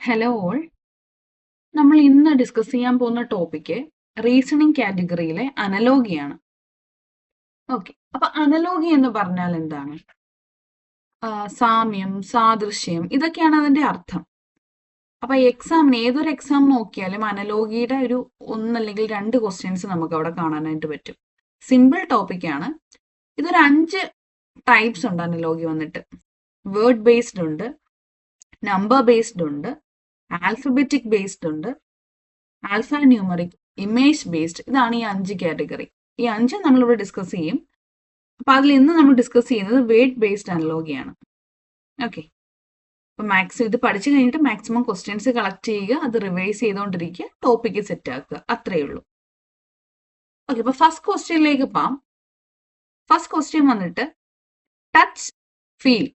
Hello all. നമ്മൾ ഇന്ന് discuss ചെയ്യാൻ പോകുന്ന ടോപ്പിക്ക് റീസണിങ് കാറ്റഗറിയിലെ അനലോഗിയാണ്. ഓക്കെ, അപ്പൊ അനലോഗി എന്ന് പറഞ്ഞാൽ എന്താണ്? സാമ്യം, സാദൃശ്യം, ഇതൊക്കെയാണ് അതിന്റെ അർത്ഥം. അപ്പൊ എക്സാമിന് ഏതൊരു എക്സാം നോക്കിയാലും അനലോഗിയുടെ ഒരു ഒന്നല്ലെങ്കിൽ രണ്ട് ക്വസ്റ്റ്യൻസ് നമുക്ക് അവിടെ കാണാനായിട്ട് പറ്റും. സിമ്പിൾ ടോപ്പിക്കാണ്. ഇതൊരു 5 ടൈപ്സ് ഉണ്ട് അനലോഗി വന്നിട്ട്. വേർഡ് ബേസ്ഡ് ഉണ്ട്, നമ്പർ ബേസ്ഡ് ഉണ്ട്, ആൽഫബറ്റിക് ബേസ്ഡ് ഉണ്ട്, ആൽഫ ന്യൂമറിക്, ഇമേജ് ബേസ്ഡ്. ഇതാണ് ഈ 5 കാറ്റഗറി. ഈ 5 നമ്മളിവിടെ ഡിസ്കസ് ചെയ്യും. അപ്പൊ അതിൽ ഇന്ന് നമ്മൾ ഡിസ്കസ് ചെയ്യുന്നത് വേർഡ് ബേസ്ഡ് അനലോഗിയാണ്. ഓക്കെ, അപ്പൊ ഇത് പഠിച്ചു കഴിഞ്ഞിട്ട് മാക്സിമം ക്വസ്റ്റ്യൻസ് കളക്ട് ചെയ്യുക, അത് റിവൈസ് ചെയ്തുകൊണ്ടിരിക്കുക, ടോപ്പിക്ക് സെറ്റ് ആക്കുക, അത്രയേ ഉള്ളൂ. ഓക്കെ, അപ്പൊ ഫസ്റ്റ് ക്വസ്റ്റ്യനിലേക്ക് പോവാം. ഫസ്റ്റ് ക്വസ്റ്റ്യൻ വന്നിട്ട് ടച്ച്, ഫീൽ.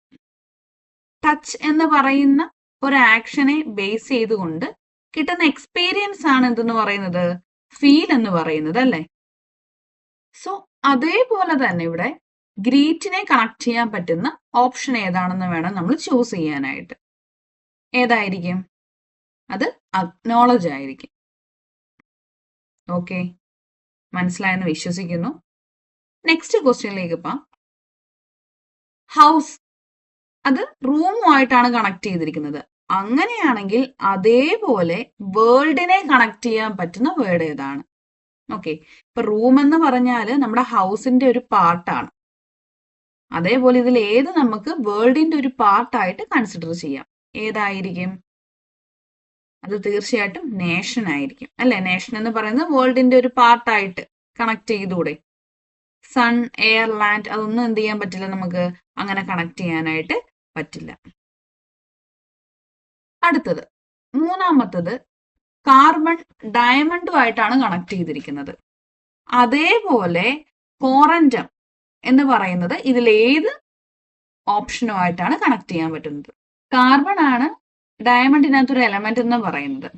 ടച്ച് എന്ന് പറയുന്ന ഒരു ആക്ഷനെ ബേസ് ചെയ്തുകൊണ്ട് കിട്ടുന്ന എക്സ്പീരിയൻസ് ആണ് എന്തെന്ന് പറയുന്നത്? ഫീൽ എന്ന് പറയുന്നത്, അല്ലേ? സോ അതേപോലെ തന്നെ ഇവിടെ ഗ്രീറ്റിനെ കണക്ട് ചെയ്യാൻ പറ്റുന്ന ഓപ്ഷൻ ഏതാണെന്ന് വേണം നമ്മൾ ചൂസ് ചെയ്യാനായിട്ട്. ഏതായിരിക്കും? അത് അക്നോളജ് ആയിരിക്കും. ഓക്കെ, മനസ്സിലായെന്ന് വിശ്വസിക്കുന്നു. നെക്സ്റ്റ് ക്വസ്റ്റ്യനിലേക്ക് പോവാം. ഹൗസ്, അത് റൂമുമായിട്ടാണ് കണക്ട് ചെയ്തിരിക്കുന്നത്. അങ്ങനെയാണെങ്കിൽ അതേപോലെ വേൾഡിനെ കണക്ട് ചെയ്യാൻ പറ്റുന്ന വേർഡ് ഏതാണ്? ഓക്കെ, ഇപ്പൊ റൂം എന്ന് പറഞ്ഞാൽ നമ്മുടെ ഹൗസിന്റെ ഒരു പാർട്ടാണ്. അതേപോലെ ഇതിൽ ഏത് നമുക്ക് വേൾഡിന്റെ ഒരു പാർട്ടായിട്ട് കൺസിഡർ ചെയ്യാം? ഏതായിരിക്കും? അത് തീർച്ചയായിട്ടും നേഷൻ ആയിരിക്കും, അല്ലെ? നേഷൻ എന്ന് പറയുന്നത് വേൾഡിന്റെ ഒരു പാർട്ടായിട്ട് കണക്ട് ചെയ്തൂടെ? സൺ, എയർ, ലാൻഡ്, അതൊന്നും എന്ത് ചെയ്യാൻ പറ്റില്ല, നമുക്ക് അങ്ങനെ കണക്ട് ചെയ്യാനായിട്ട് പറ്റില്ല. അടുത്തത്, മൂന്നാമത്തത്, കാർബൺ ഡയമണ്ടുമായിട്ടാണ് കണക്ട് ചെയ്തിരിക്കുന്നത്. അതേപോലെ കോറന്റം എന്ന് പറയുന്നത് ഇതിലേത് ഓപ്ഷനുമായിട്ടാണ് കണക്ട് ചെയ്യാൻ പറ്റുന്നത്? കാർബൺ ആണ് ഡയമണ്ടിനകത്തൊരു എലമെന്റ് എന്ന് പറയുന്നത്.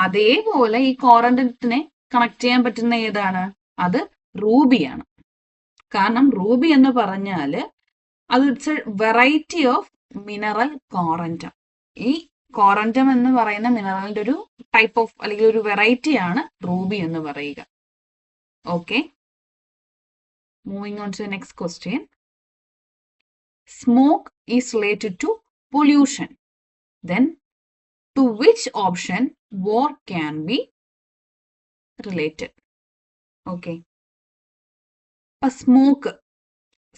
അതേപോലെ ഈ കോറന്റത്തിനെ കണക്ട് ചെയ്യാൻ പറ്റുന്ന ഏതാണ്? അത് റൂബിയാണ്. കാരണം റൂബി എന്ന് പറഞ്ഞാൽ അത് it's a variety of mineral corundum. ഈ കോറന്റം എന്ന് പറയുന്ന മിനറലിന്റെ ഒരു ടൈപ്പ് ഓഫ് അല്ലെങ്കിൽ ഒരു വെറൈറ്റി ആണ് റൂബി എന്ന് പറയുക. Okay, moving on to the next question. Smoke is related to pollution. Then to which option war can be related? Okay, അപ്പൊ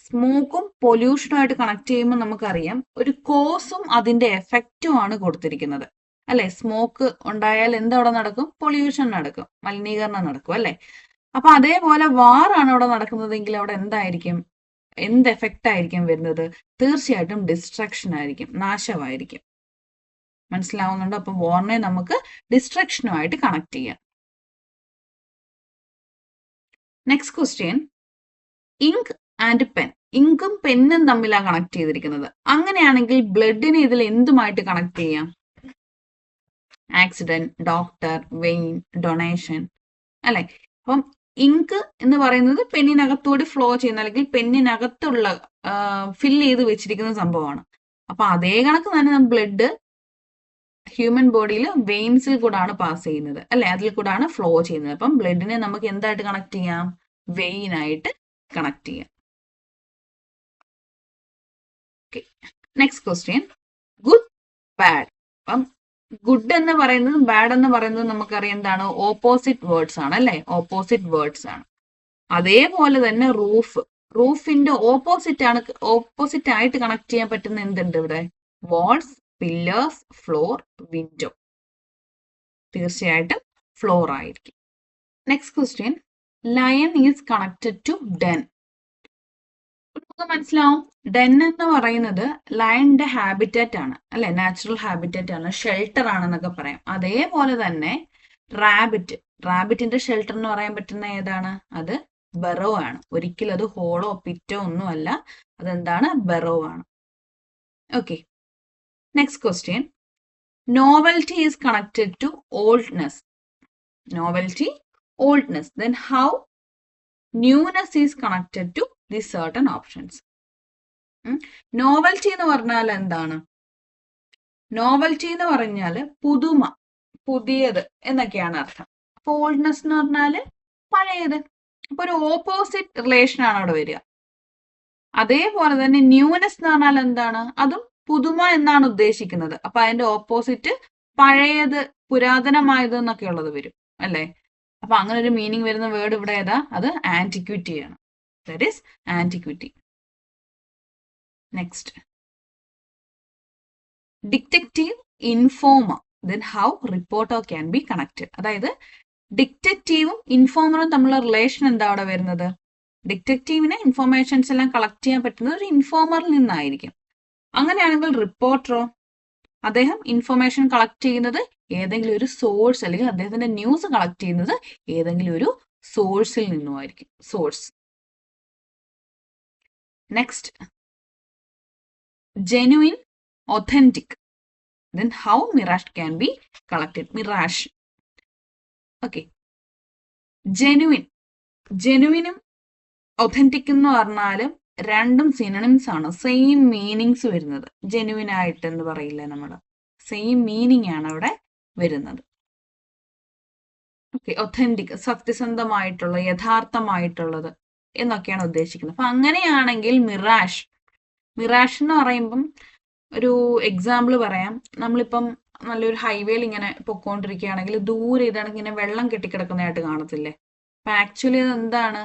സ്മോക്കും പൊല്യൂഷനുമായിട്ട് കണക്ട് ചെയ്യുമ്പോൾ നമുക്കറിയാം ഒരു കോസും അതിന്റെ എഫക്റ്റും ആണ് കൊടുത്തിരിക്കുന്നത്, അല്ലെ? സ്മോക്ക് ഉണ്ടായാൽ എന്തവിടെ നടക്കും? പൊല്യൂഷൻ നടക്കും, മലിനീകരണം നടക്കും, അല്ലെ? അപ്പൊ അതേപോലെ വാറാണ് അവിടെ നടക്കുന്നതെങ്കിൽ അവിടെ എന്തായിരിക്കും? എന്ത് എഫക്റ്റ് ആയിരിക്കും വരുന്നത്? തീർച്ചയായിട്ടും ഡിസ്ട്രക്ഷൻ ആയിരിക്കും, നാശമായിരിക്കും. മനസ്സിലാവുന്നുണ്ടോ? അപ്പൊ വാറിനെ നമുക്ക് ഡിസ്ട്രക്ഷനുമായിട്ട് കണക്ട് ചെയ്യാം. Next question, ink and pen. ഇങ്കും പെന്നും തമ്മിലാണ് കണക്ട് ചെയ്തിരിക്കുന്നത്. അങ്ങനെയാണെങ്കിൽ ബ്ലഡിനെ ഇതിൽ എന്തുമായിട്ട് കണക്ട് ചെയ്യാം? ആക്സിഡന്റ്, ഡോക്ടർ, വെയിൻ, ഡൊണേഷൻ, അല്ലെ? അപ്പം ഇങ്ക് എന്ന് പറയുന്നത് പെന്നിനകത്തൂടെ ഫ്ലോ ചെയ്യുന്ന അല്ലെങ്കിൽ പെന്നിനകത്തുള്ള ഫില്ല് ചെയ്ത് വെച്ചിരിക്കുന്ന സംഭവമാണ്. അപ്പൊ അതേ കണക്ക് തന്നെ ബ്ലഡ് ഹ്യൂമൻ ബോഡിയിൽ വെയിൻസിൽ കൂടാണ് പാസ് ചെയ്യുന്നത്, അല്ലെ? അതിൽ കൂടാണ് ഫ്ലോ ചെയ്യുന്നത്. അപ്പം ബ്ലഡിനെ നമുക്ക് എന്തായിട്ട് കണക്ട് ചെയ്യാം? വെയിൻ ആയിട്ട് കണക്ട് ചെയ്യാം. Next question, good, bad. അപ്പം ഗുഡ് എന്ന് പറയുന്നതും ബാഡ് എന്ന് പറയുന്നതും നമുക്കറിയാം എന്താണ്? ഓപ്പോസിറ്റ് വേർഡ്സ് ആണ്, അല്ലെ? ഓപ്പോസിറ്റ് വേർഡ്സ് ആണ്. അതേപോലെ തന്നെ റൂഫിന്റെ ഓപ്പോസിറ്റ് ആയിട്ട് കണക്ട് ചെയ്യാൻ പറ്റുന്ന എന്തുണ്ട് ഇവിടെ? Walls, pillars, floor, window. തീർച്ചയായിട്ടും ഫ്ലോർ ആയിരിക്കും. Next question, lion is connected to den. നമുക്ക് മനസ്സിലാവും ഡെൻ എന്ന് പറയുന്നത് ലയണിന്റെ ഹാബിറ്ററ്റ് ആണ്, അല്ലെ? നാച്ചുറൽ ഹാബിറ്ററ്റ് ആണ്, ഷെൽട്ടർ ആണെന്നൊക്കെ പറയാം. അതേപോലെ തന്നെ റാബിറ്റിന്റെ ഷെൽട്ടർ എന്ന് പറയാൻ പറ്റുന്ന ഏതാണ്? അത് ബറോ ആണ്. ഒരിക്കലും അത് ഹോളോ പിറ്റോ ഒന്നുമല്ല, അതെന്താണ്? ബറോ ആണ്. Okay, next question, novelty is connected to oldness. Novelty, oldness. Then how newness is connected to these certain options? Novelty എന്ന് പറഞ്ഞാൽ എന്താണ്? നോവൽറ്റി എന്ന് പറഞ്ഞാൽ പുതുമ, പുതിയത് എന്നൊക്കെയാണ് അർത്ഥം. അപ്പൊ ഓൾഡ്നെസ് എന്ന് പറഞ്ഞാൽ പഴയത്. അപ്പൊ ഒരു ഓപ്പോസിറ്റ് റിലേഷൻ ആണ് അവിടെ വരിക. അതേപോലെ തന്നെ ന്യൂനെസ് എന്ന് പറഞ്ഞാൽ എന്താണ്? അതും പുതുമ എന്നാണ് ഉദ്ദേശിക്കുന്നത്. അപ്പൊ അതിന്റെ ഓപ്പോസിറ്റ് പഴയത്, പുരാതനമായത് എന്നൊക്കെ ഉള്ളത് വരും അല്ലേ? അപ്പൊ അങ്ങനെ ഒരു മീനിങ് വരുന്ന വേർഡ് ഇവിടെ ഏതാ? അത് ആന്റിക്വിറ്റി ആണ്. That is antiquity. Next, detective, informer, then how reporter can be connected. അതായത് ഡിറ്റക്റ്റീവും ഇൻഫോമറും തമ്മിലുള്ള റിലേഷൻ എന്താ അവിടെ വരുന്നത്? ഡിറ്റക്റ്റീവിന് ഇൻഫോർമേഷൻസ് എല്ലാം കളക്ട് ചെയ്യാൻ പറ്റുന്നത് ഒരു ഇൻഫോമറിൽ നിന്നായിരിക്കും. അങ്ങനെയാണെങ്കിൽ റിപ്പോർട്ടറോ? അദ്ദേഹം ഇൻഫർമേഷൻ കളക്ട് ചെയ്യുന്നത് ഏതെങ്കിലും ഒരു സോഴ്സ്, അല്ലെങ്കിൽ അദ്ദേഹത്തിന്റെ ന്യൂസ് കളക്ട് ചെയ്യുന്നത് ഏതെങ്കിലും ഒരു സോഴ്സിൽ നിന്നുമായിരിക്കും. Source. Next, genuine, authentic, then how mirage can be collected. Mirage. Okay, ജെനുവിനും ഒഥന്റിക് എന്ന് പറഞ്ഞാലും രണ്ടും സിനണിംസ് ആണ്, സെയിം മീനിങ്സ് വരുന്നത്. ജെനുവിൻ ആയിട്ട് എന്ന് പറയില്ല നമ്മൾ, സെയിം മീനിങ് ആണ് അവിടെ വരുന്നത്. ഓക്കെ, ഒഥന്റിക്, സത്യസന്ധമായിട്ടുള്ള, യഥാർത്ഥമായിട്ടുള്ളത് എന്നൊക്കെയാണ് ഉദ്ദേശിക്കുന്നത്. അപ്പൊ അങ്ങനെയാണെങ്കിൽ മിറാഷ് എന്ന് പറയുമ്പം ഒരു എക്സാമ്പിൾ പറയാം. നമ്മളിപ്പം നല്ലൊരു ഹൈവേയിൽ ഇങ്ങനെ പൊക്കോണ്ടിരിക്കുകയാണെങ്കിൽ ദൂരെ ഇതാണ് ഇങ്ങനെ വെള്ളം കെട്ടിക്കിടക്കുന്നതായിട്ട് കാണത്തില്ലേ? അപ്പൊ ആക്ച്വലി അത് എന്താണ്?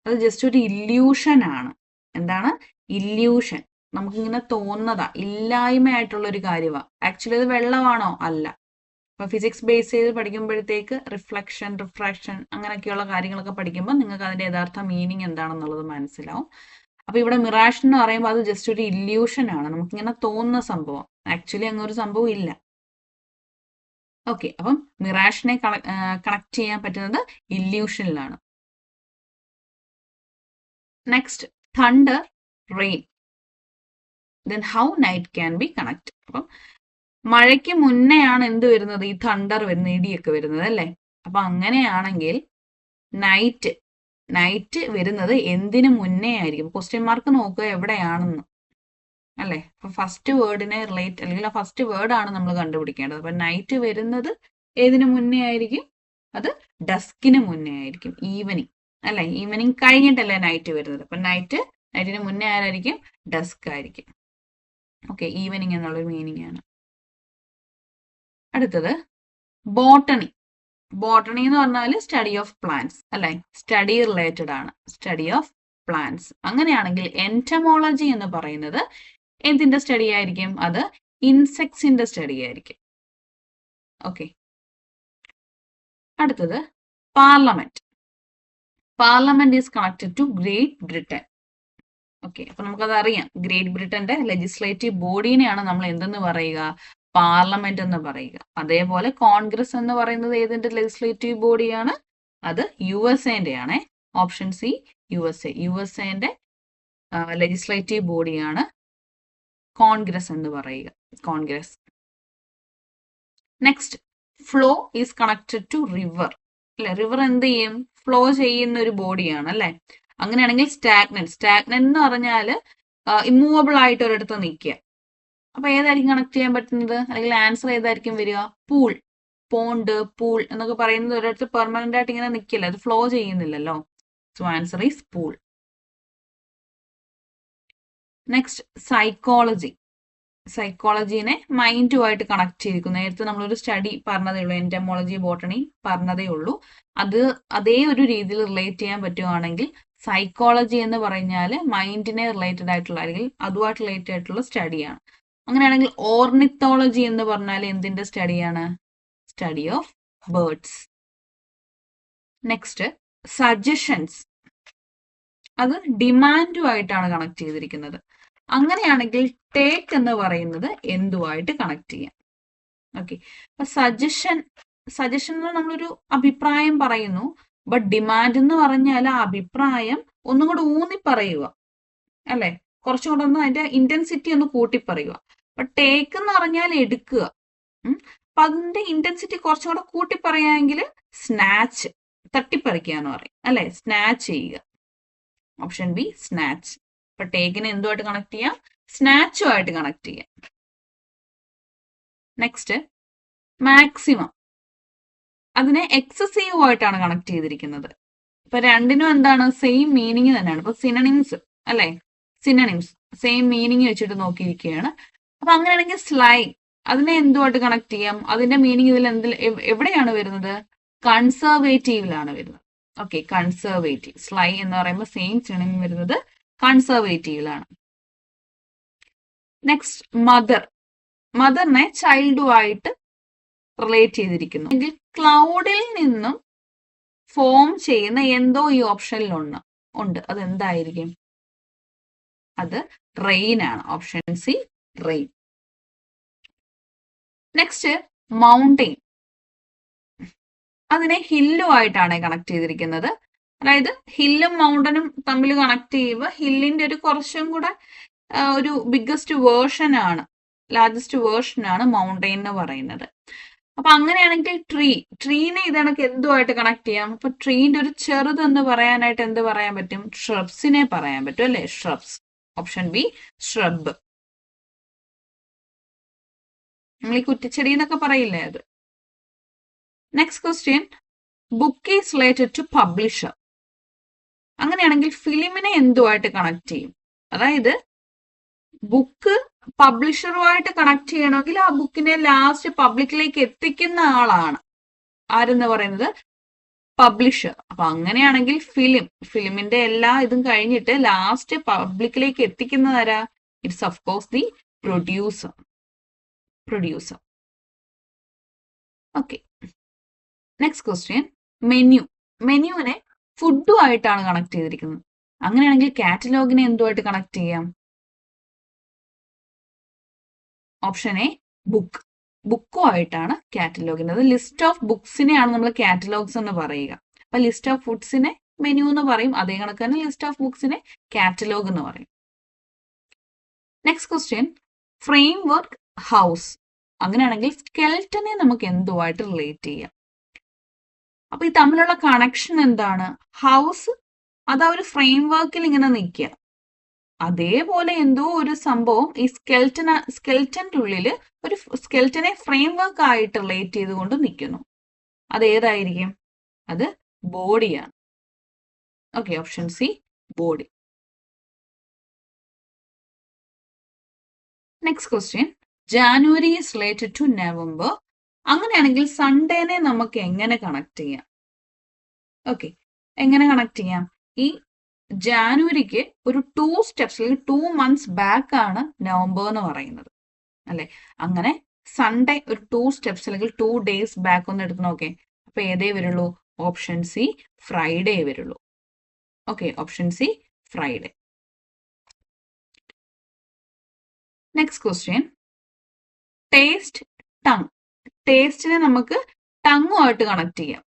അത് ജസ്റ്റ് ഒരു ഇല്യൂഷൻ ആണ്. എന്താണ്? ഇല്യൂഷൻ. നമുക്കിങ്ങനെ തോന്നുന്നതാ, ഇല്ലായ്മയായിട്ടുള്ള ഒരു കാര്യമാണ്. ആക്ച്വലി അത് വെള്ളമാണോ? അല്ല. അപ്പൊ ഫിസിക്സ് ബേസ് ചെയ്ത് പഠിക്കുമ്പോഴത്തേക്ക് റിഫ്ലക്ഷൻ, റിഫ്രാക്ഷൻ അങ്ങനെയൊക്കെയുള്ള കാര്യങ്ങളൊക്കെ പഠിക്കുമ്പോൾ നിങ്ങൾക്ക് അതിന്റെ യഥാർത്ഥ മീനിങ് എന്താണെന്നുള്ളത് മനസ്സിലാവും. അപ്പൊ ഇവിടെ മിറാഷ് എന്ന് പറയുമ്പോൾ അത് ജസ്റ്റ് ഒരു ഇല്യൂഷൻ ആണ്, നമുക്കിങ്ങനെ തോന്നുന്ന സംഭവം. ആക്ച്വലി അങ്ങനെ ഒരു സംഭവം ഇല്ല. ഓക്കെ, അപ്പം മിറാഷിനെ കണക്ട് ചെയ്യാൻ പറ്റുന്നത് ഇല്യൂഷനിലാണ്. Next, thunder, rain, then how night can be connected. അപ്പം മഴയ്ക്ക് മുന്നെയാണ് എന്ത് വരുന്നത്? ഈ തണ്ടർ വരുന്നത്, ഇടിയൊക്കെ വരുന്നത് അല്ലേ? അപ്പൊ അങ്ങനെയാണെങ്കിൽ നൈറ്റ് വരുന്നത് എന്തിനു മുന്നേ ആയിരിക്കും? ക്വസ്റ്റ്യൻ മാർക്ക് നോക്കുക എവിടെയാണെന്ന് അല്ലേ? അപ്പൊ ഫസ്റ്റ് വേർഡിനെ റിലേറ്റ്, അല്ലെങ്കിൽ ആ ഫസ്റ്റ് വേർഡ് ആണ് നമ്മൾ കണ്ടുപിടിക്കേണ്ടത്. അപ്പൊ നൈറ്റ് വരുന്നത് ഏതിനു മുന്നേ ആയിരിക്കും? അത് ഡസ്കിന് മുന്നേ ആയിരിക്കും, ഈവനിങ് അല്ലെ? ഈവനിങ് കഴിഞ്ഞിട്ടല്ലേ നൈറ്റ് വരുന്നത്. അപ്പൊ നൈറ്റിന് മുന്നേ ആരായിരിക്കും? ഡസ്ക് ആയിരിക്കും. ഓക്കെ, ഈവനിങ് എന്നുള്ളൊരു മീനിങ് ആണ്. അടുത്തത് ബോട്ടണി. ബോട്ടണി എന്ന് പറഞ്ഞാൽ സ്റ്റഡി ഓഫ് പ്ലാന്റ്സ് അല്ലെ? സ്റ്റഡി റിലേറ്റഡ് ആണ്, സ്റ്റഡി ഓഫ് പ്ലാന്റ്സ്. അങ്ങനെയാണെങ്കിൽ എൻറ്റമോളജി എന്ന് പറയുന്നത് എന്തിന്റെ സ്റ്റഡി ആയിരിക്കും? അത് ഇൻസെക്ട്സിന്റെ സ്റ്റഡി ആയിരിക്കും. ഓക്കെ, അടുത്തത് parliament. Parliament is connected to Great Britain. Okay, അപ്പൊ നമുക്കത് അറിയാം. ഗ്രേറ്റ് ബ്രിട്ടന്റെ ലെജിസ്ലേറ്റീവ് ബോഡീനെയാണ് നമ്മൾ എന്തെന്ന് പറയുക? പാർലമെന്റ് എന്ന് പറയുക. അതേപോലെ കോൺഗ്രസ് എന്ന് പറയുന്നത് ഏതിന്റെ ലെജിസ്ലേറ്റീവ് ബോഡിയാണ്? അത് USA ആണ്. ഓപ്ഷൻ സി, USA ലെജിസ്ലേറ്റീവ് ബോഡിയാണ് കോൺഗ്രസ് എന്ന് പറയുക. Congress. Next, flow is connected to river അല്ലെ? റിവർ എന്ത് ചെയ്യും? ഫ്ലോ ചെയ്യുന്ന ഒരു ബോഡിയാണ് അല്ലെ? അങ്ങനെയാണെങ്കിൽ സ്റ്റാഗ്നന്റ് എന്ന് പറഞ്ഞാൽ ഇമ്മൂവബിൾ ആയിട്ട് ഒരിടത്ത് നിൽക്കുക. അപ്പൊ ഏതായിരിക്കും കണക്ട് ചെയ്യാൻ പറ്റുന്നത്? അല്ലെങ്കിൽ ആൻസർ ഏതായിരിക്കും വരിക? പൂൾ, പോണ്ട്, പൂൾ എന്നൊക്കെ പറയുന്നത് ഒരിടത്ത് പെർമനന്റ് ആയിട്ട് ഇങ്ങനെ നിൽക്കില്ല, അത് ഫ്ലോ ചെയ്യുന്നില്ലല്ലോ. So answer is pool. Next, psychology. സൈക്കോളജിനെ മൈൻഡുമായിട്ട് കണക്ട് ചെയ്തിരിക്കുന്നു. നേരത്തെ നമ്മളൊരു സ്റ്റഡി പറഞ്ഞതേ ഉള്ളൂ, എൻറ്റമോളജി, ബോട്ടണി പറഞ്ഞതേ ഉള്ളൂ. അതേ ഒരു രീതിയിൽ റിലേറ്റ് ചെയ്യാൻ പറ്റുവാണെങ്കിൽ സൈക്കോളജി എന്ന് പറഞ്ഞാൽ മൈൻഡിനെ റിലേറ്റഡ് ആയിട്ടുള്ള, അല്ലെങ്കിൽ അതുമായിട്ട് റിലേറ്റഡ് ആയിട്ടുള്ള സ്റ്റഡിയാണ്. അങ്ങനെയാണെങ്കിൽ ഓർണിത്തോളജി എന്ന് പറഞ്ഞാൽ എന്തിന്റെ സ്റ്റഡിയാണ്? Study of birds. Next, suggestions. അത് ഡിമാൻഡുമായിട്ടാണ് കണക്ട് ചെയ്തിരിക്കുന്നത്. അങ്ങനെയാണെങ്കിൽ ടേക്ക് എന്ന് പറയുന്നത് എന്തുമായിട്ട് കണക്ട് ചെയ്യാം? ഓക്കെ, അപ്പൊ സജഷൻ നമ്മളൊരു അഭിപ്രായം പറയുന്നു. ബട്ട് ഡിമാൻഡ് എന്ന് പറഞ്ഞാൽ ആ അഭിപ്രായം ഒന്നും കൂടെ ഊന്നി പറയുക അല്ലെ? കുറച്ചും കൂടെ ഒന്ന് അതിന്റെ ഇന്റൻസിറ്റി ഒന്ന് കൂട്ടി പറയുക. അപ്പൊ ടേക്ക് എന്ന് പറഞ്ഞാൽ എടുക്കുക. അപ്പൊ അതിന്റെ ഇന്റൻസിറ്റി കുറച്ചും കൂടെ കൂട്ടി പറയാമെങ്കിൽ സ്നാച്ച്, തട്ടിപ്പറിക്കുക എന്ന് പറയും അല്ലെ? സ്നാച്ച് ചെയ്യുക. Option B, snatch. അപ്പൊ ടേക്കിനെ എന്തുമായിട്ട് കണക്ട് ചെയ്യാം? സ്നാച്ചുമായിട്ട് കണക്ട് ചെയ്യാം. നെക്സ്റ്റ് മാക്സിമം, അതിനെ എക്സസീവ് ആയിട്ടാണ് കണക്ട് ചെയ്തിരിക്കുന്നത്. ഇപ്പൊ രണ്ടിനും എന്താണ് സെയിം മീനിങ് തന്നെയാണ്. ഇപ്പൊ സിനണിംസ് അല്ലെ, സിനണിംസ് സെയിം മീനിങ് വെച്ചിട്ട് നോക്കിയിരിക്കുകയാണ്. അപ്പൊ അങ്ങനെയാണെങ്കിൽ സ്ലൈ, അതിനെ എന്തുമായിട്ട് കണക്ട് ചെയ്യാം? അതിന്റെ മീനിങ് ഇതിൽ എവിടെയാണ് വരുന്നത്? കൺസർവേറ്റീവിലാണ് വരുന്നത്. Okay, conservative. സ്ലൈ എന്ന് പറയുമ്പോൾ സെയിം സിനണിം വരുന്നത് കൺസർവേറ്റീവിലാണ്. നെക്സ്റ്റ് മദർ, മദറിനെ ചൈൽഡുമായിട്ട് റിലേറ്റ് ചെയ്തിരിക്കുന്നു. എങ്കിൽ ക്ലൗഡിൽ നിന്നും ഫോം ചെയ്യുന്ന എന്തോ ഈ ഓപ്ഷനിൽ ഉണ്ട്. അത് എന്തായിരിക്കും? അത് റെയിൻ ആണ്. Option C, rain. Next mountain, അതിനെ ഹില്ലുമായിട്ടാണ് കണക്ട് ചെയ്തിരിക്കുന്നത്. അതായത് ഹില്ലും മൗണ്ടനും തമ്മിൽ കണക്ട് ചെയ്യുമ്പോൾ ഹില്ലിന്റെ ഒരു കുറച്ചും കൂടെ ഒരു ബിഗ്ഗസ്റ്റ് വേർഷൻ ആണ്, ലാർജസ്റ്റ് വേർഷൻ ആണ് മൗണ്ടെയിൻ എന്ന് പറയുന്നത്. അപ്പൊ അങ്ങനെയാണെങ്കിൽ ട്രീനെ ഇതണക്ക് എന്തുമായിട്ട് കണക്ട് ചെയ്യാം? അപ്പൊ ട്രീന്റെ ഒരു ചെറുതെന്ന് പറയാനായിട്ട് എന്ത് പറയാൻ പറ്റും? ഷ്രബ്സിനെ പറയാൻ പറ്റും അല്ലെ, ഷ്രബ്സ്. Option B, shrub. നമ്മൾ ഈ കുറ്റിച്ചെടി എന്നൊക്കെ പറയില്ലേ, അത്. Next question, book is related to publisher. അങ്ങനെയാണെങ്കിൽ ഫിലിമിനെ എന്തുമായിട്ട് കണക്ട് ചെയ്യും? അതായത് ബുക്ക് പബ്ലിഷറുമായിട്ട് കണക്ട് ചെയ്യണമെങ്കിൽ ആ ബുക്കിനെ ലാസ്റ്റ് പബ്ലിക്കിലേക്ക് എത്തിക്കുന്ന ആളാണ് ആരെന്ന് പറയുന്നത്? പബ്ലിഷർ. അപ്പൊ അങ്ങനെയാണെങ്കിൽ ഫിലിമിന്റെ എല്ലാ ഇതും കഴിഞ്ഞിട്ട് ലാസ്റ്റ് പബ്ലിക്കിലേക്ക് എത്തിക്കുന്നത് ആരാ? It's of course the producer. Okay, next question, മെനുവിനെ ഫുഡുമായിട്ടാണ് കണക്ട് ചെയ്തിരിക്കുന്നത്. അങ്ങനെയാണെങ്കിൽ കാറ്റലോഗിനെ എന്തുമായിട്ട് കണക്ട് ചെയ്യാം? ഓപ്ഷൻ എ, ബുക്കുമായിട്ടാണ് കാറ്റലോഗിന്. അത് ലിസ്റ്റ് ഓഫ് ബുക്സിനെയാണ് നമ്മൾ കാറ്റലോഗ്സ് എന്ന് പറയുക. അപ്പൊ ലിസ്റ്റ് ഓഫ് ഫുഡ്സിനെ മെനു എന്ന് പറയും, അതേ കണക്ക് തന്നെ ലിസ്റ്റ് ഓഫ് ബുക്സിനെ കാറ്റലോഗ് എന്ന് പറയും. Next question, frame work house. അങ്ങനെയാണെങ്കിൽ സ്കെൽറ്റനെ നമുക്ക് എന്തുമായിട്ട് റിലേറ്റ് ചെയ്യാം? അപ്പൊ ഈ തമ്മിലുള്ള കണക്ഷൻ എന്താണ്? ഹൗസ് അതാ ഒരു ഫ്രെയിം വർക്കിൽ ഇങ്ങനെ നിൽക്കുക. അതേപോലെ എന്തോ ഒരു സംഭവം ഈ സ്കെൽറ്റന്റെ ഉള്ളിൽ ഒരു സ്കെൽറ്റനെ ഫ്രെയിം വർക്ക് ആയിട്ട് റിലേറ്റ് ചെയ്തുകൊണ്ട് നിൽക്കുന്നു. അത് ഏതായിരിക്കും? അത് ബോഡിയാണ്. Okay, option C, body. Next question, January is related to November. അങ്ങനെയാണെങ്കിൽ സൺഡേനെ നമുക്ക് എങ്ങനെ കണക്ട് ചെയ്യാം? ഓക്കെ, എങ്ങനെ കണക്ട് ചെയ്യാം? ഈ ജാനുവരിക്ക് ഒരു 2 സ്റ്റെപ്സ് അല്ലെങ്കിൽ 2 months ബാക്ക് ആണ് നവംബർ എന്ന് പറയുന്നത് അല്ലെ. അങ്ങനെ സൺഡേ ഒരു 2 സ്റ്റെപ്സ് അല്ലെങ്കിൽ 2 days ബാക്ക് ഒന്ന് എടുത്ത് നോക്കേ. അപ്പൊ ഏതേ വരുള്ളൂ? ഓപ്ഷൻ സി, ഫ്രൈഡേ വരുള്ളൂ. Okay, option C, Friday. Next question, taste, tongue. ടേസ്റ്റിനെ നമുക്ക് ടങ്ങുമായിട്ട് കണക്ട് ചെയ്യാം.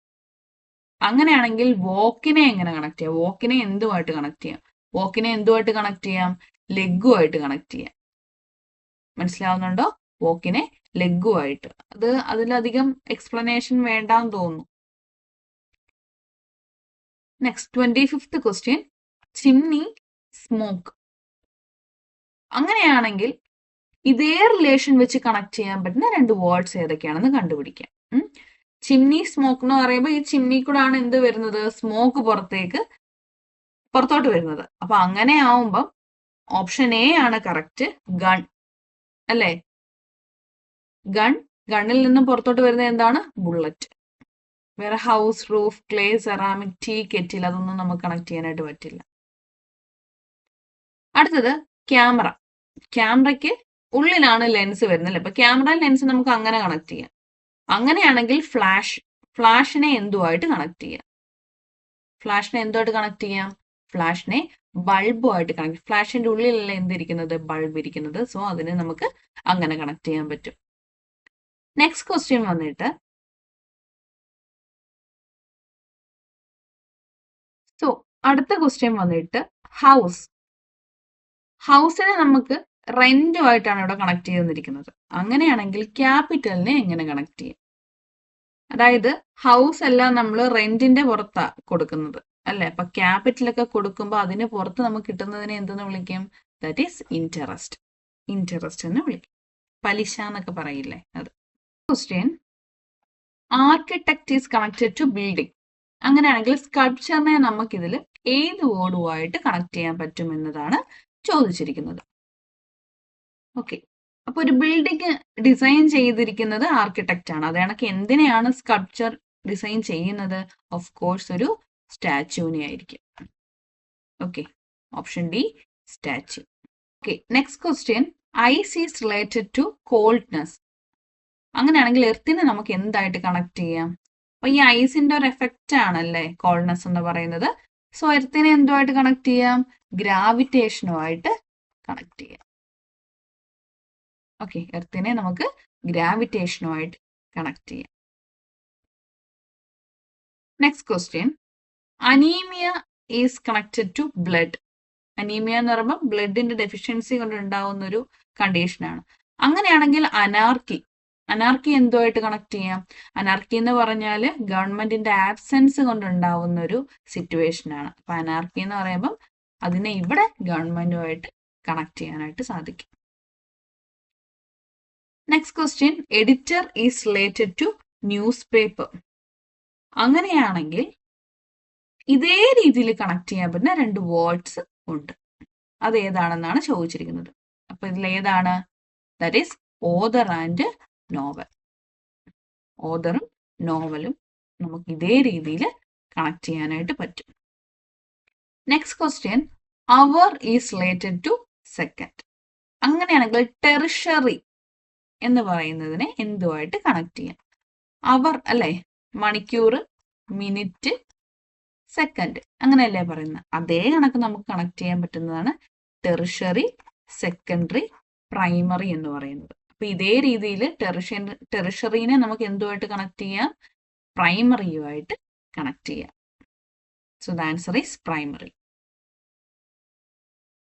അങ്ങനെയാണെങ്കിൽ വോക്കിനെ എങ്ങനെ കണക്ട് ചെയ്യാം? വോക്കിനെ എന്തുമായിട്ട് കണക്ട് ചെയ്യാം? വോക്കിനെ എന്തുമായിട്ട് കണക്ട് ചെയ്യാം? ലെഗുമായിട്ട് കണക്ട് ചെയ്യാം. മനസ്സിലാവുന്നുണ്ടോ? വോക്കിനെ ലെഗുമായിട്ട്. അത് അതിലധികം എക്സ്പ്ലനേഷൻ വേണ്ടാന്ന് തോന്നുന്നു. Next 25th question, chimney, smoke. അങ്ങനെയാണെങ്കിൽ ഇതേ റിലേഷൻ വെച്ച് കണക്ട് ചെയ്യാൻ പറ്റുന്ന 2 വേർഡ്സ് ഏതൊക്കെയാണെന്ന് കണ്ടുപിടിക്കാം. ചിമ്നി, സ്മോക്ക് എന്ന് പറയുമ്പോൾ ഈ ചിമ്നി കൂടാണ് എന്ത് വരുന്നത്? സ്മോക്ക് പുറത്തോട്ട് വരുന്നത്. അപ്പൊ അങ്ങനെ ആവുമ്പം ഓപ്ഷൻ എ ആണ് കറക്റ്റ്, ഗൺ അല്ലേ. ഗണ്ണിൽ നിന്നും പുറത്തോട്ട് വരുന്നത് എന്താണ്? ബുള്ളറ്റ്. വേറെ house, roof, clay, ceramic, tea kettle, അതൊന്നും നമുക്ക് കണക്ട് ചെയ്യാനായിട്ട് പറ്റില്ല. അടുത്തത് ക്യാമറ. ക്യാമറയ്ക്ക് ഉള്ളിലാണ് ലെൻസ് വരുന്നത് അല്ലേ. അപ്പൊ ക്യാമറ ലെൻസ് നമുക്ക് അങ്ങനെ കണക്ട് ചെയ്യാം. അങ്ങനെയാണെങ്കിൽ ഫ്ലാഷിനെ എന്തുമായിട്ട് കണക്ട് ചെയ്യാം? ഫ്ലാഷിനെ ബൾബുമായിട്ട് കണക്ട്. ഫ്ലാഷിന്റെ ഉള്ളിലല്ല എന്തിരിക്കുന്നത്? ബൾബ് ഇരിക്കുന്നത്. സോ അതിനെ നമുക്ക് അങ്ങനെ കണക്ട് ചെയ്യാൻ പറ്റും. നെക്സ്റ്റ് ക്വസ്റ്റ്യൻ വന്നിട്ട്, അടുത്ത ക്വസ്റ്റ്യൻ വന്നിട്ട് ഹൗസ്. ഹൗസിനെ നമുക്ക് റെന്റുമായിട്ടാണ് ഇവിടെ കണക്ട് ചെയ്തിരിക്കുന്നത്. അങ്ങനെയാണെങ്കിൽ ക്യാപിറ്റലിനെ എങ്ങനെ കണക്ട് ചെയ്യും? അതായത് ഹൗസ് എല്ലാം നമ്മൾ റെന്റിന്റെ പുറത്താ കൊടുക്കുന്നത് അല്ലെ. അപ്പൊ ക്യാപിറ്റലൊക്കെ കൊടുക്കുമ്പോൾ അതിന് പുറത്ത് നമുക്ക് കിട്ടുന്നതിനെ എന്തെന്ന് വിളിക്കും? ദാറ്റ് ഈസ് ഇൻട്രസ്റ്റ് എന്ന് വിളിക്കും. പലിശ എന്നൊക്കെ പറയില്ലേ അത്. Question, architect is connected to building. അങ്ങനെയാണെങ്കിൽ സ്കൾപ്ചറിനെ നമുക്കിതിൽ ഏത് വേർഡുമായിട്ട് കണക്ട് ചെയ്യാൻ പറ്റും എന്നതാണ് ചോദിച്ചിരിക്കുന്നത്. ഓക്കെ, അപ്പൊ ഒരു ബിൽഡിംഗ് ഡിസൈൻ ചെയ്തിരിക്കുന്നത് ആർക്കിടെക്റ്റ് ആണ്. അത് കണക്ക് എന്തിനെയാണ് സ്കൾപ്ചർ ഡിസൈൻ ചെയ്യുന്നത്? ഓഫ് കോഴ്സ് ഒരു സ്റ്റാച്യൂവിനെ ആയിരിക്കും. Okay, option D statue. Okay, next question, ice is related to coldness. അങ്ങനെയാണെങ്കിൽ എർത്തിനെ നമുക്ക് എന്തായിട്ട് കണക്ട് ചെയ്യാം? അപ്പൊ ഈ ഐസിന്റെ ഒരു എഫക്റ്റ് ആണല്ലേ കോൾഡ്നെസ് എന്ന് പറയുന്നത്. സോ എർത്തിനെ എന്തുമായിട്ട് കണക്ട് ചെയ്യാം? ഗ്രാവിറ്റേഷനുമായിട്ട് കണക്ട് ചെയ്യാം. ഓക്കെ, എർത്തിനെ നമുക്ക് ഗ്രാവിറ്റേഷനുമായിട്ട് കണക്ട് ചെയ്യാം. Next question, anaemia is connected to blood. Anaemia എന്ന് പറയുമ്പോൾ ബ്ലഡിന്റെ ഡെഫിഷ്യൻസി കൊണ്ട് ഉണ്ടാവുന്ന ഒരു കണ്ടീഷനാണ്. അങ്ങനെയാണെങ്കിൽ അനാർക്കി എന്തുമായിട്ട് കണക്ട് ചെയ്യാം? അനാർക്കി എന്ന് പറഞ്ഞാൽ ഗവൺമെന്റിന്റെ ആബ്സെൻസ് കൊണ്ടുണ്ടാവുന്ന ഒരു സിറ്റുവേഷൻ ആണ്. അപ്പൊ അനാർക്കി എന്ന് പറയുമ്പോൾ അതിനെ ഇവിടെ ഗവൺമെന്റുമായിട്ട് കണക്ട് ചെയ്യാനായിട്ട് സാധിക്കും. Next question, editor is related to newspaper. അങ്ങനെയാണെങ്കിൽ ഇതേ രീതിയിൽ കണക്ട് ചെയ്യാൻ പറ്റുന്ന രണ്ട് വേർഡ്സ് ഉണ്ട്. അത് ഏതാണെന്നാണ് ചോദിച്ചിരിക്കുന്നത്. അപ്പൊ ഇതിൽ ഏതാണ്? That is author and novel. ഓതറും നോവലും നമുക്ക് ഇതേ രീതിയിൽ കണക്ട് ചെയ്യാനായിട്ട് പറ്റും. Next question, hour is related to second. അങ്ങനെയാണെങ്കിൽ ടെറിഷറി എന്ന് പറയുന്നതിനെ എന്തുമായിട്ട് കണക്ട് ചെയ്യാം? അവർ അല്ലെ, മണിക്കൂർ, മിനിറ്റ്, സെക്കൻഡ്, അങ്ങനെയല്ലേ പറയുന്നത്. അതേ കണക്ക് നമുക്ക് കണക്ട് ചെയ്യാൻ പറ്റുന്നതാണ് ടെറിഷറി, സെക്കൻഡറി, പ്രൈമറി എന്ന് പറയുന്നത്. അപ്പൊ ഇതേ രീതിയിൽ ടെറിഷറീനെ നമുക്ക് എന്തുമായിട്ട് കണക്ട് ചെയ്യാം? പ്രൈമറിയുമായിട്ട് കണക്ട് ചെയ്യാം. So the answer is primary.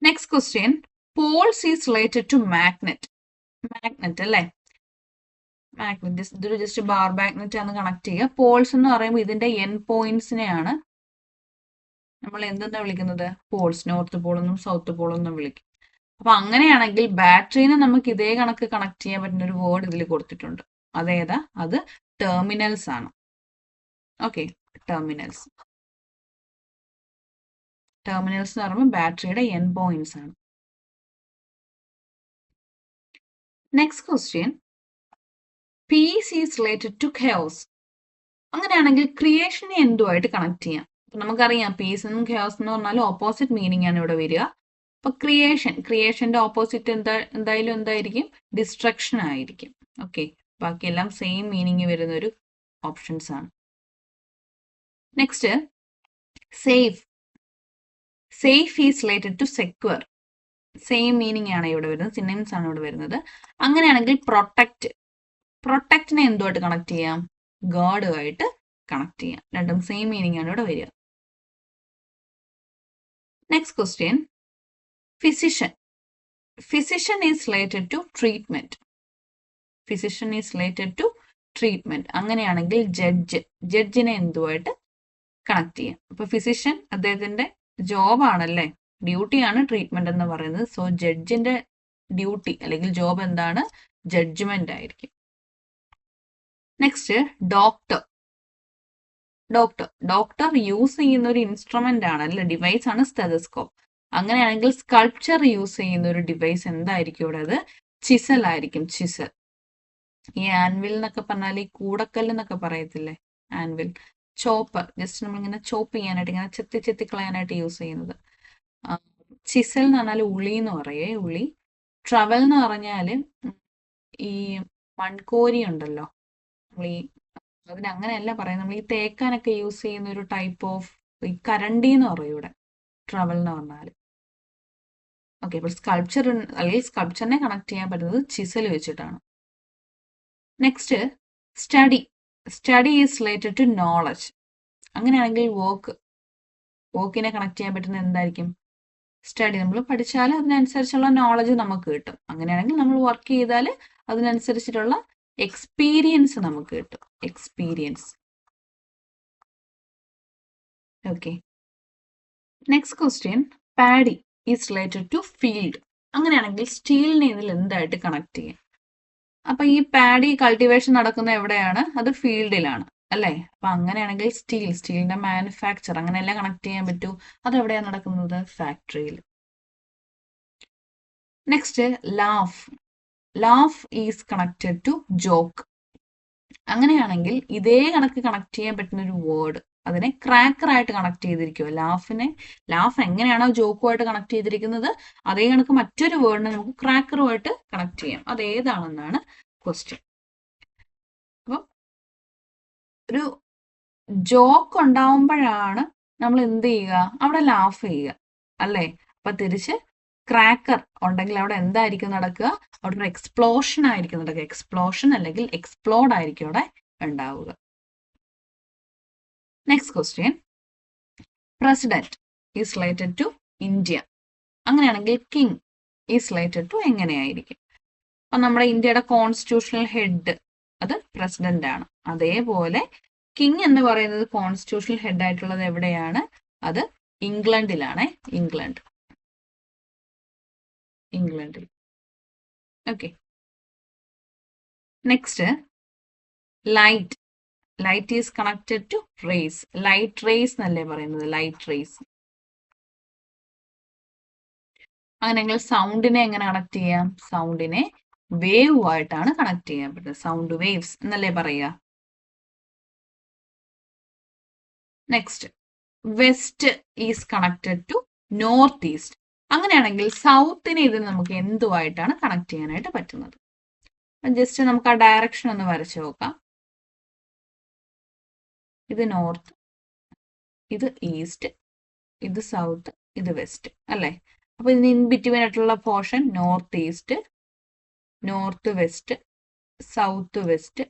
Next question, poles is related to magnet. Magnet അല്ലേ, മാഗ്നറ്റ് ഇതൊരു ജസ്റ്റ് ബാർ മാഗ്നറ്റ് ആണ് കണക്ട് ചെയ്യുക. പോൾസ് എന്ന് പറയുമ്പോൾ ഇതിന്റെ എൻ പോയിന്റ്സിനെയാണ് നമ്മൾ എന്തെന്നാ വിളിക്കുന്നത്? പോൾസ്. നോർത്ത് പോളെന്നും സൗത്ത് പോളെന്നും വിളിക്കും. അപ്പൊ അങ്ങനെയാണെങ്കിൽ ബാറ്ററീനെ നമുക്ക് ഇതേ കണക്ക് കണക്ട് ചെയ്യാൻ പറ്റുന്ന ഒരു വേർഡ് ഇതിൽ കൊടുത്തിട്ടുണ്ട്. അതേതാ? അത് ടെർമിനൽസ് ആണ്. Okay, terminals. ടെർമിനൽസ് എന്ന് പറയുമ്പോൾ ബാറ്ററിയുടെ എൻ പോയിന്റ്സ് ആണ്. Next question, peace is related to chaos. അങ്ങനെയാണെങ്കിൽ ക്രിയേഷനെ എന്തുമായിട്ട് കണക്ട് ചെയ്യാം? നമുക്കറിയാം പീസ് എന്നും കെയോസ് എന്ന് പറഞ്ഞാൽ ഓപ്പോസിറ്റ് മീനിങ് ആണ് ഇവിടെ വരിക. അപ്പൊ ക്രിയേഷന്റെ ഓപ്പോസിറ്റ് എന്തായാലും എന്തായിരിക്കും? ഡിസ്ട്രക്ഷൻ ആയിരിക്കും. ഓക്കെ, ബാക്കിയെല്ലാം സെയിം മീനിങ് വരുന്ന ഒരു ഓപ്ഷൻസ് ആണ്. Next, safe is related to secure. Same meaning ആണ് ഇവിടെ വരുന്നത്, സിനോണിംസ് ആണ് ഇവിടെ വരുന്നത്. അങ്ങനെയാണെങ്കിൽ പ്രൊട്ടക്റ്റിനെ എന്തുമായിട്ട് കണക്ട് ചെയ്യാം? ഗാർഡുമായിട്ട് കണക്ട് ചെയ്യാം. രണ്ടും സെയിം മീനിങ് ആണ് ഇവിടെ വരിക. Next question, physician is related to treatment. Physician is related to treatment. അങ്ങനെയാണെങ്കിൽ ജഡ്ജിനെ എന്തുമായിട്ട് കണക്ട് ചെയ്യാം? അപ്പൊ ഫിസിഷ്യൻ അദ്ദേഹത്തിന്റെ ജോബ് ആണല്ലേ, ഡ്യൂട്ടിയാണ് ട്രീറ്റ്മെന്റ് എന്ന് പറയുന്നത്. സോ ജഡ്ജിന്റെ ഡ്യൂട്ടി അല്ലെങ്കിൽ ജോബ് എന്താണ്? ജഡ്ജ്മെന്റ് ആയിരിക്കും. നെക്സ്റ്റ്, ഡോക്ടർ യൂസ് ചെയ്യുന്ന ഒരു ഇൻസ്ട്രുമെന്റ് ആണ് അല്ലെ, ഡിവൈസ് ആണ് സ്റ്റെതസ്കോപ്പ്. അങ്ങനെയാണെങ്കിൽ സ്കൾപ്ചർ യൂസ് ചെയ്യുന്ന ഒരു ഡിവൈസ് എന്തായിരിക്കും ഇവിടെ? അത് ചിസൽ ആയിരിക്കും. ചിസൽ. ഈ ആൻവിൽ എന്നൊക്കെ പറഞ്ഞാൽ ഈ കൂടക്കല്ല് എന്നൊക്കെ പറയത്തില്ലേ, ആൻവിൽ. ചോപ്പർ, ജസ്റ്റ് നമ്മളിങ്ങനെ ചോപ്പ് ചെയ്യാനായിട്ട്, ഇങ്ങനെ ചെത്തി കളയാനായിട്ട് യൂസ് ചെയ്യുന്നത്. ചിസൽ എന്ന് പറഞ്ഞാൽ ഉളി എന്ന് പറയേ, ഉളി. ട്രവൽ എന്ന് പറഞ്ഞാല് ഈ മൺകോരി ഉണ്ടല്ലോ, അതിനങ്ങനെയല്ല പറയുന്നത്, നമ്മൾ ഈ തേക്കാനൊക്കെ യൂസ് ചെയ്യുന്ന ഒരു ടൈപ്പ് ഓഫ് ഈ കരണ്ടി എന്ന് പറയും ഇവിടെ ട്രവൽ എന്ന് പറഞ്ഞാൽ. ഓക്കെ, അപ്പോൾ സ്കൾപ്ചർ അല്ലെങ്കിൽ സ്കൾപ്ചറിനെ കണക്ട് ചെയ്യാൻ പറ്റുന്നത് ചിസൽ വെച്ചിട്ടാണ്. Next, study is related to knowledge. അങ്ങനെയാണെങ്കിൽ വർക്കിനെ കണക്ട് ചെയ്യാൻ പറ്റുന്നത് എന്തായിരിക്കും? സ്റ്റഡി. നമ്മൾ പഠിച്ചാൽ അതിനനുസരിച്ചുള്ള നോളജ് നമുക്ക് കിട്ടും. അങ്ങനെയാണെങ്കിൽ നമ്മൾ വർക്ക് ചെയ്താൽ അതിനനുസരിച്ചിട്ടുള്ള എക്സ്പീരിയൻസ് നമുക്ക് കിട്ടും. Experience. Okay, next question, paddy is related to field. അങ്ങനെയാണെങ്കിൽ സ്റ്റീലിനെ ഇതിൽ എന്തായിട്ട് കണക്ട് ചെയ്യാം? അപ്പൊ ഈ പാഡി കൾട്ടിവേഷൻ നടക്കുന്ന എവിടെയാണ്? അത് ഫീൽഡിലാണ് അല്ലേ? അപ്പൊ അങ്ങനെയാണെങ്കിൽ സ്റ്റീലിന്റെ മാനുഫാക്ചർ അങ്ങനെയല്ല കണക്ട് ചെയ്യാൻ പറ്റൂ. അത് എവിടെയാണ് നടക്കുന്നത്? ഫാക്ടറിയിൽ. Next laugh is connected to joke. അങ്ങനെയാണെങ്കിൽ ഇതേ കണക്ക് കണക്ട് ചെയ്യാൻ പറ്റുന്ന ഒരു വേർഡ്, അതിനെ ക്രാക്കറായിട്ട് കണക്ട് ചെയ്തിരിക്കുക. ലാഫ് എങ്ങനെയാണോ ജോക്കുമായിട്ട് കണക്ട് ചെയ്തിരിക്കുന്നത്, അതേ കണക്ക് മറ്റൊരു വേർഡിനെ നമുക്ക് ക്രാക്കറുമായിട്ട് കണക്ട് ചെയ്യാം. അത് ഏതാണെന്നാണ് ക്വസ്റ്റ്യൻ. അപ്പം ഒരു ജോക്ക് ഉണ്ടാവുമ്പോഴാണ് നമ്മൾ എന്ത് ചെയ്യുക? അവിടെ ലാഫ് ചെയ്യുക അല്ലേ? അപ്പൊ തിരിച്ച് ക്രാക്കർ ഉണ്ടെങ്കിൽ അവിടെ എന്തായിരിക്കും നടക്കുക? അവിടെ ഒരു എക്സ്പ്ലോഷൻ ആയിരിക്കും നടക്കുക. എക്സ്പ്ലോഷൻ അല്ലെങ്കിൽ എക്സ്പ്ലോഡ് ആയിരിക്കും അവിടെ ഉണ്ടാവുക. Next question, president is related to India. അങ്ങനെയാണെങ്കിൽ കിങ് ഈസ് റിലേറ്റഡ് ടു എങ്ങനെയായിരിക്കും? അപ്പൊ നമ്മുടെ ഇന്ത്യയുടെ കോൺസ്റ്റിറ്റ്യൂഷണൽ ഹെഡ് അത് പ്രസിഡന്റ് ആണ്. അതേപോലെ കിങ് എന്ന് പറയുന്നത് കോൺസ്റ്റിറ്റ്യൂഷണൽ ഹെഡ് ആയിട്ടുള്ളത് എവിടെയാണ്? അത് ഇംഗ്ലണ്ടിലാണ്. ഇംഗ്ലണ്ടിൽ. Okay. Next, light is connected to rays. Light rays എന്നല്ലേ പറയുന്നത്? Light rays. അങ്ങനെയെങ്കിൽ സൗണ്ടിനെ എങ്ങനെ കണക്ട് ചെയ്യാം? സൗണ്ടിനെ വേവുമായിട്ടാണ് കണക്ട് ചെയ്യാൻ പറ്റുന്നത്. സൗണ്ട് വേവ്സ് എന്നല്ലേ പറയുക? Next, west is connected to north east. അങ്ങനെയാണെങ്കിൽ സൗത്തിനെ ഇത് നമുക്ക് എന്തുമായിട്ടാണ് കണക്ട് ചെയ്യാനായിട്ട് പറ്റുന്നത്? ജസ്റ്റ് നമുക്ക് ആ ഡയറക്ഷൻ ഒന്ന് വരച്ചു നോക്കാം. ഇത് നോർത്ത്, ഇത് ഈസ്റ്റ്, ഇത് സൗത്ത്, ഇത് വെസ്റ്റ് അല്ലേ? അപ്പൊ ഇതിന് ഇൻ ബിറ്റ്വീൻ ആയിട്ടുള്ള portion north east, north west, south west,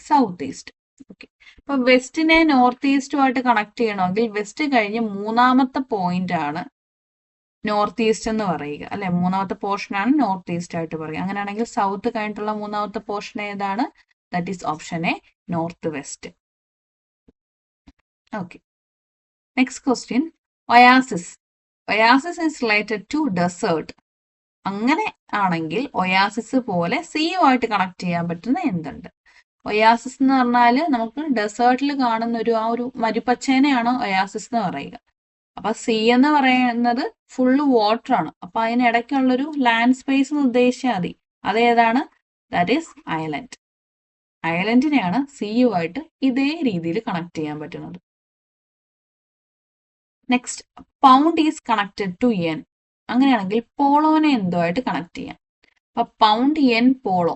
south east. Okay. അപ്പൊ വെസ്റ്റിനെ നോർത്ത് ഈസ്റ്റുമായിട്ട് കണക്ട് ചെയ്യണമെങ്കിൽ വെസ്റ്റ് കഴിഞ്ഞ് മൂന്നാമത്തെ പോയിന്റ് ആണ് നോർത്ത് ഈസ്റ്റ് എന്ന് പറയുക അല്ലെ? മൂന്നാമത്തെ പോർഷൻ ആണ് നോർത്ത് ഈസ്റ്റ് ആയിട്ട് പറയുക. അങ്ങനെയാണെങ്കിൽ സൗത്ത് കഴിഞ്ഞിട്ടുള്ള മൂന്നാമത്തെ പോർഷൻ ഏതാണ്? That is option A, north west. Okay. Next question, oasis is related to desert. അങ്ങനെ ആണെങ്കിൽ ഒയാസിസ് പോലെ സിയുമായിട്ട് കണക്ട് ചെയ്യാൻ പറ്റുന്ന എന്തുണ്ട്? ഒയാസിസ് എന്ന് പറഞ്ഞാൽ നമുക്ക് ഡെസേർട്ടിൽ കാണുന്ന ആ ഒരു മരുപ്പച്ചേനയാണ് ഒയാസിസ് എന്ന് പറയുക. അപ്പൊ സി എന്ന് പറയുന്നത് ഫുള്ള് വാട്ടർ ആണ്. അപ്പൊ അതിനിടയ്ക്കുള്ളൊരു ലാൻഡ് സ്പേസ് എന്ന് ഉദ്ദേശിച്ചാൽ മതി. അതേതാണ്? That is island. ഐലൻഡിനെയാണ് സിയുമായിട്ട് ഇതേ രീതിയിൽ കണക്ട് ചെയ്യാൻ പറ്റുന്നത്. Next, pound is connected to yen. അങ്ങനെയാണെങ്കിൽ പോളോനെ എന്തുമായിട്ട് കണക്ട് ചെയ്യാം? അപ്പൊ പൗണ്ട്, യെൻ, പോളോ.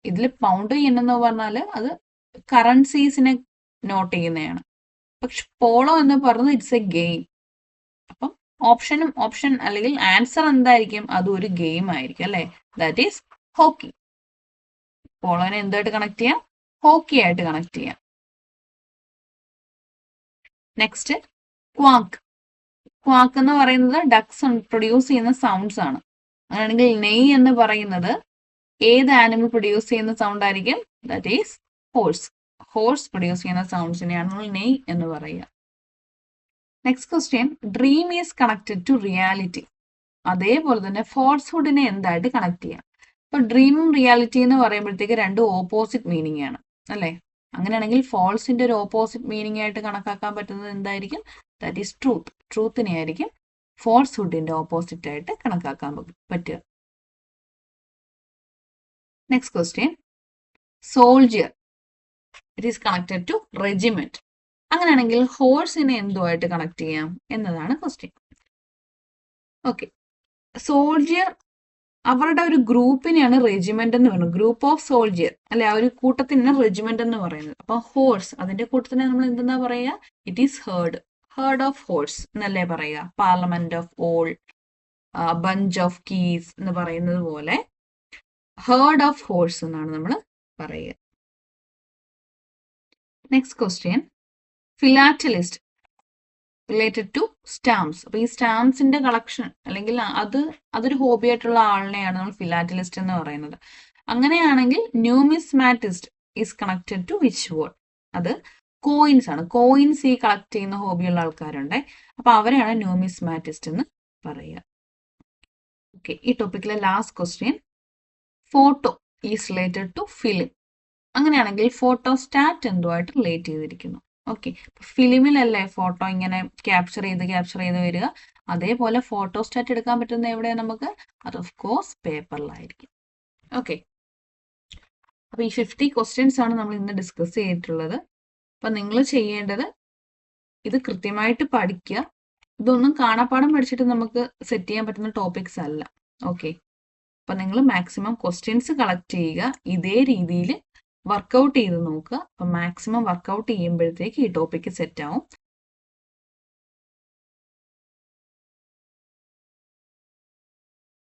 ഇതിൽ പൗണ്ട്, യെൻ എന്ന് പറഞ്ഞാൽ അത് കറൻസീസിനെ നോട്ട് ചെയ്യുന്നതാണ്. പക്ഷെ പോളോ എന്ന് പറയുന്നത് ഇറ്റ്സ് എ ഗെയിം. അപ്പം ഓപ്ഷൻ അല്ലെങ്കിൽ ആൻസർ എന്തായിരിക്കും? അതും ഒരു ഗെയിം ആയിരിക്കും അല്ലെ? That is hockey. പോളോനെ എന്തായിട്ട് കണക്ട് ചെയ്യാം? ഹോക്കി ആയിട്ട് കണക്ട് ചെയ്യാം. നെക്സ്റ്റ്, ക്വാക്ക് എന്ന് പറയുന്നത് ഡക്സ് പ്രൊഡ്യൂസ് ചെയ്യുന്ന സൗണ്ട്സ് ആണ്. അങ്ങനെയാണെങ്കിൽ നെയ് എന്ന് പറയുന്നത് ഏത് ആനിമൽ പ്രൊഡ്യൂസ് ചെയ്യുന്ന സൗണ്ട് ആയിരിക്കും? ദാറ്റ് ഈസ് ഹോഴ്സ് പ്രൊഡ്യൂസ് ചെയ്യുന്ന സൗണ്ട്സിനെയാണ് നമ്മൾ നെയ് എന്ന് പറയുക. Next question, dream is connected to reality. അതേപോലെ തന്നെ ഫോൾസ്ഹുഡിനെ എന്തായിട്ട് കണക്ട് ചെയ്യാം? ഇപ്പൊ ഡ്രീമും റിയാലിറ്റി എന്ന് പറയുമ്പോഴത്തേക്ക് രണ്ടും ഓപ്പോസിറ്റ് മീനിങ് ആണ് അല്ലെ? അങ്ങനെയാണെങ്കിൽ ഫോൾസിന്റെ ഒരു ഓപ്പോസിറ്റ് മീനിങ് ആയിട്ട് കണക്കാക്കാൻ പറ്റുന്നത് എന്തായിരിക്കും? That is truth. ട്രൂത്തിനെ ആയിരിക്കും ഫോൾസ്ഹുഡിന്റെ ഓപ്പോസിറ്റ് ആയിട്ട് കണക്കാക്കാൻ പറ്റുക. Next question, soldier it is connected to regiment. അങ്ങനെയാണെങ്കിൽ ഹോഴ്സിനെ എന്തുമായിട്ട് കണക്ട് ചെയ്യാം എന്നതാണ് ക്വസ്റ്റ്യൻ. ഓക്കെ. സോൾജിയർ അവരുടെ ഒരു ഗ്രൂപ്പിനെയാണ് റെജിമെന്റ് എന്ന് പറയുന്നത്. ഗ്രൂപ്പ് ഓഫ് സോൾജിയർ അല്ലെ? ആ ഒരു കൂട്ടത്തിനാണ് റെജിമെന്റ് എന്ന് പറയുന്നത്. അപ്പൊ ഹോഴ്സ് അതിന്റെ കൂട്ടത്തിനെ നമ്മൾ എന്തെന്നാ പറയുക? It is herd of horse എന്നല്ലേ പറയുക? Parliament of owl, bunch of keys എന്ന് പറയുന്നത് പോലെ ഹേർഡ് ഓഫ് ഹോഴ്സ് എന്നാണ് നമ്മൾ പറയുക. Next question, philatelist related to stamps. അപ്പൊ ഈ സ്റ്റാമ്പ്സിന്റെ കളക്ഷൻ അല്ലെങ്കിൽ അതൊരു ഹോബി ആയിട്ടുള്ള ആളിനെയാണ് നമ്മൾ ഫിലാറ്റലിസ്റ്റ് എന്ന് പറയുന്നത്. അങ്ങനെയാണെങ്കിൽ numismatist is connected to which word? അത് കോയിൻസ് ആണ്. കോയിൻസ് ഈ കളക്ട് ചെയ്യുന്ന ഹോബിയുള്ള ആൾക്കാരുണ്ട്. അപ്പൊ അവരെയാണ് ന്യൂമിസ്മാറ്റിസ്റ്റ് എന്ന് പറയുക. ഓക്കെ. ഈ ടോപ്പിക്കിലെ last question, photo is related to film. അങ്ങനെയാണെങ്കിൽ ഫോട്ടോസ്റ്റാറ്റ് എന്തുമായിട്ട് റിലേറ്റ് ചെയ്തിരിക്കുന്നു. ഓക്കെ, ഫിലിമിലല്ലേ ഫോട്ടോ ഇങ്ങനെ ക്യാപ്ചർ ചെയ്ത് വരിക, അതേപോലെ ഫോട്ടോസ്റ്റാറ്റ് എടുക്കാൻ പറ്റുന്ന എവിടെ നമുക്ക്? അത് ഓഫ് കോഴ്സ് പേപ്പറിലായിരിക്കും. ഓക്കെ, അപ്പോൾ ഈ 50 ക്വസ്റ്റ്യൻസ് ആണ് നമ്മൾ ഇന്ന് ഡിസ്കസ് ചെയ്തിട്ടുള്ളത്. അപ്പം നിങ്ങൾ ചെയ്യേണ്ടത് ഇത് കൃത്യമായിട്ട് പഠിക്കുക. ഇതൊന്നും കാണാപ്പാഠം പഠിച്ചിട്ട് നമുക്ക് സെറ്റ് ചെയ്യാൻ പറ്റുന്ന ടോപ്പിക്സ് അല്ല. ഓക്കെ, അപ്പം നിങ്ങൾ മാക്സിമം ക്വസ്റ്റ്യൻസ് കളക്ട് ചെയ്യുക, ഇതേ രീതിയിൽ വർക്കൗട്ട് ചെയ്ത് നോക്കുക. അപ്പം മാക്സിമം വർക്കൗട്ട് ചെയ്യുമ്പോഴത്തേക്ക് ഈ ടോപ്പിക്ക് സെറ്റ് ആവും.